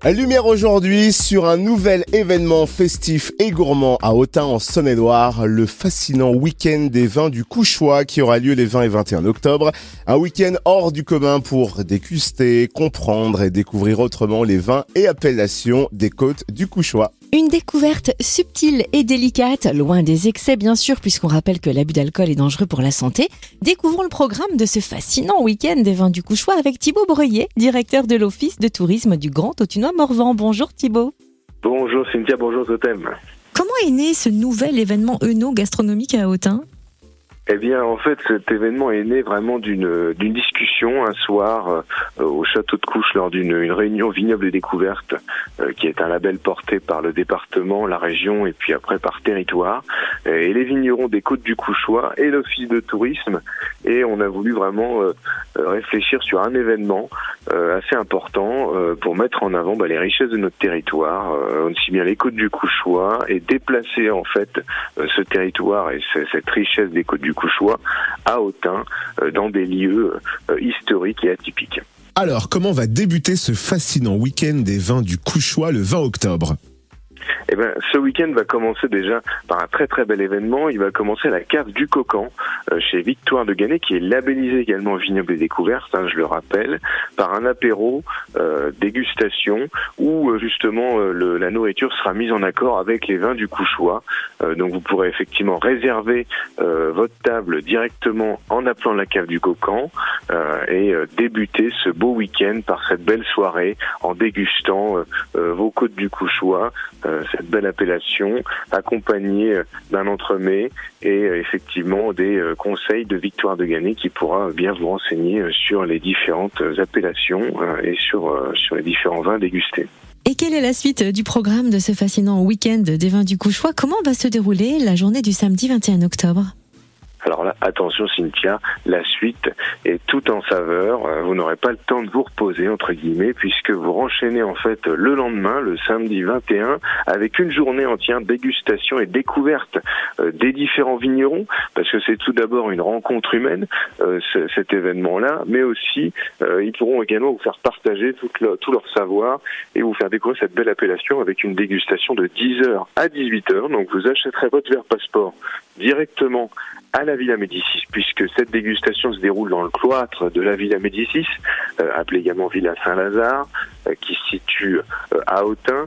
Lumière aujourd'hui sur un nouvel événement festif et gourmand à Autun en Saône-et-Loire, le fascinant week-end des vins du Couchois qui aura lieu les 20 et 21 octobre. Un week-end hors du commun pour déguster, comprendre et découvrir autrement les vins et appellations des côtes du Couchois. Une découverte subtile et délicate, loin des excès bien sûr, puisqu'on rappelle que l'abus d'alcool est dangereux pour la santé. Découvrons le programme de ce fascinant week-end des vins du Couchois avec Thibaut Breuillet, directeur de l'Office de tourisme du Grand Autunois-Morvan. Bonjour Thibaut. Bonjour Cynthia, bonjour Totem. Comment est né ce nouvel événement œno-gastronomique à Autun ? Eh bien, en fait, cet événement est né vraiment d'une discussion un soir au château de Couches lors d'une réunion vignoble et découverte qui est un label porté par le département, la région et puis après par territoire. Et les vignerons des côtes du Couchois et l'office de tourisme. Et on a voulu vraiment réfléchir sur un événement assez important pour mettre en avant les richesses de notre territoire, aussi bien les côtes du Couchois, et déplacer en fait ce territoire et cette richesse des côtes du Couchois à Autun, dans des lieux historiques et atypiques. Alors, comment va débuter ce fascinant week-end des vins du Couchois le 20 octobre ? Eh ben, ce week-end va commencer déjà par un très très bel événement. Il va commencer à la cave du Cocan, chez Victoire de Ganay, qui est labellisé également vignoble et découverte, je le rappelle, par un apéro, dégustation, où justement la nourriture sera mise en accord avec les vins du Couchois. Donc vous pourrez effectivement réserver votre table directement en appelant la cave du Cocan et débuter ce beau week-end par cette belle soirée en dégustant vos côtes du Couchois, cette belle appellation, accompagnée d'un entremets et effectivement des conseils de Victoire de Ganay qui pourra bien vous renseigner sur les différentes appellations et sur les différents vins dégustés. Et quelle est la suite du programme de ce fascinant week-end des vins du Couchois ? Comment va se dérouler la journée du samedi 21 octobre ? Alors là, attention Cynthia, la suite est tout en saveur. Vous n'aurez pas le temps de vous reposer, entre guillemets, puisque vous renchaînez en fait le lendemain, le samedi 21, avec une journée entière dégustation et découverte des différents vignerons, parce que c'est tout d'abord une rencontre humaine, cet événement-là, mais aussi ils pourront également vous faire partager tout leur savoir et vous faire découvrir cette belle appellation avec une dégustation de 10h à 18h. Donc vous achèterez votre verre passeport directement à la Villa Médicis, puisque cette dégustation se déroule dans le cloître de la Villa Médicis, appelée également Villa Saint-Lazare, qui se situe à Autun,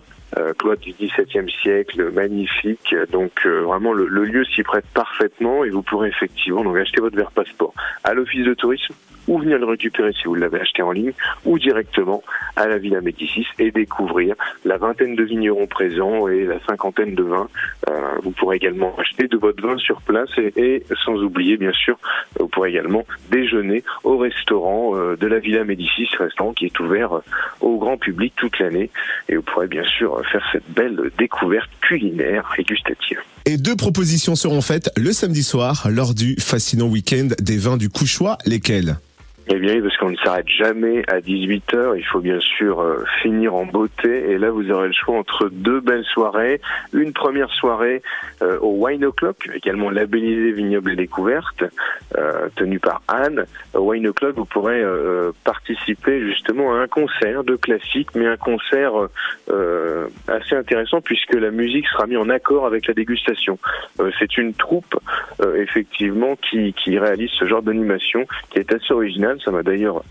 cloître du XVIIe siècle, magnifique. Donc vraiment le lieu s'y prête parfaitement et vous pourrez effectivement donc acheter votre verre passeport à l'office de tourisme ou venir le récupérer si vous l'avez acheté en ligne ou directement à la Villa Médicis et découvrir la vingtaine de vignerons présents et la cinquantaine de vins. Vous pourrez également acheter de votre vin sur place et sans oublier bien sûr, vous pourrez également déjeuner au restaurant de la Villa Médicis, restaurant qui est ouvert au grand public toute l'année et vous pourrez bien sûr faire cette belle découverte culinaire et gustative. Et 2 propositions seront faites le samedi soir lors du fascinant week-end des vins du Couchois, lesquelles ? Eh bien, parce qu'on ne s'arrête jamais à 18h, il faut bien sûr finir en beauté. Et là, vous aurez le choix entre 2 belles soirées. Une première soirée au Wine O'Clock, également labellisé vignoble et découverte, tenue par Anne. Au Wine O'Clock, vous pourrez participer justement à un concert de classique, mais un concert assez intéressant puisque la musique sera mise en accord avec la dégustation. C'est une troupe, effectivement, qui réalise ce genre d'animation qui est assez originale. Ça m'a d'ailleurs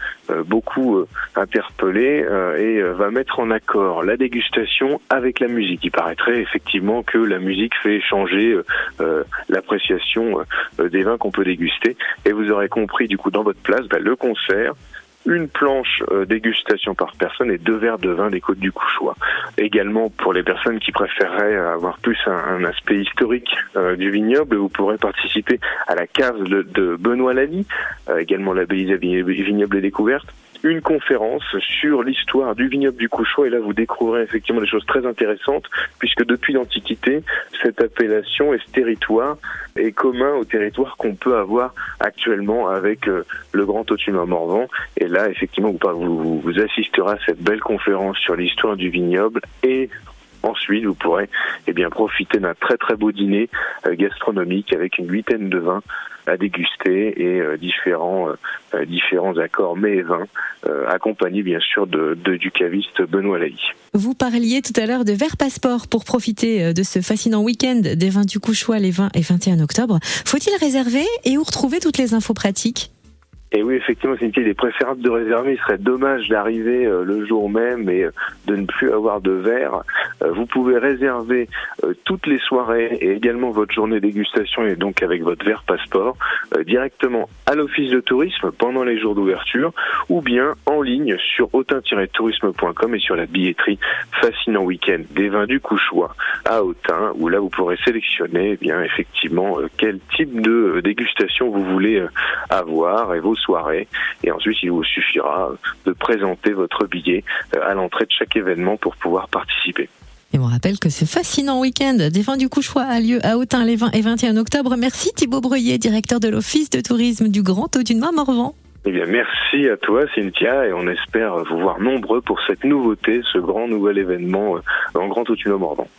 beaucoup interpellé et va mettre en accord la dégustation avec la musique. Il paraîtrait effectivement que la musique fait changer l'appréciation des vins qu'on peut déguster. Et vous aurez compris du coup dans votre place le concert, une planche dégustation par personne et 2 verres de vin des côtes du Couchois. Également, pour les personnes qui préféreraient avoir plus un aspect historique du vignoble, vous pourrez participer à la cave de Benoît Lally, également labellisé vignoble et découverte. Une conférence sur l'histoire du vignoble du Couchois et là vous découvrirez effectivement des choses très intéressantes puisque depuis l'Antiquité, cette appellation et ce territoire est commun au territoire qu'on peut avoir actuellement avec le Grand Autunois-Morvan et là effectivement vous assisterez à cette belle conférence sur l'histoire du vignoble et ensuite vous pourrez profiter d'un très très beau dîner gastronomique avec une 8aine de vins à déguster et différents accords mets et vins, accompagnés bien sûr du caviste Benoît Laï. Vous parliez tout à l'heure de verre passeport pour profiter de ce fascinant week-end des vins du Couchois les 20 et 21 octobre. Faut-il réserver et où retrouver toutes les infos pratiques ? Et oui, effectivement, il est préférable de réserver. Il serait dommage d'arriver le jour même et de ne plus avoir de verre. Vous pouvez réserver toutes les soirées et également votre journée dégustation et donc avec votre verre passeport directement à l'office de tourisme pendant les jours d'ouverture ou bien en ligne sur autun-tourisme.com et sur la billetterie Fascinant Week-end des vins du Couchois à Autun, où là vous pourrez sélectionner effectivement quel type de dégustation vous voulez avoir et vos soirée, et ensuite il vous suffira de présenter votre billet à l'entrée de chaque événement pour pouvoir participer. Et on rappelle que ce fascinant week-end des vins du Couchois a lieu à Autun les 20 et 21 octobre. Merci Thibaut Breuillet, directeur de l'Office de tourisme du Grand Autunois-Morvan. Eh bien, merci à toi Cynthia, et on espère vous voir nombreux pour cette nouveauté, ce grand nouvel événement en Grand Autunois-Morvan.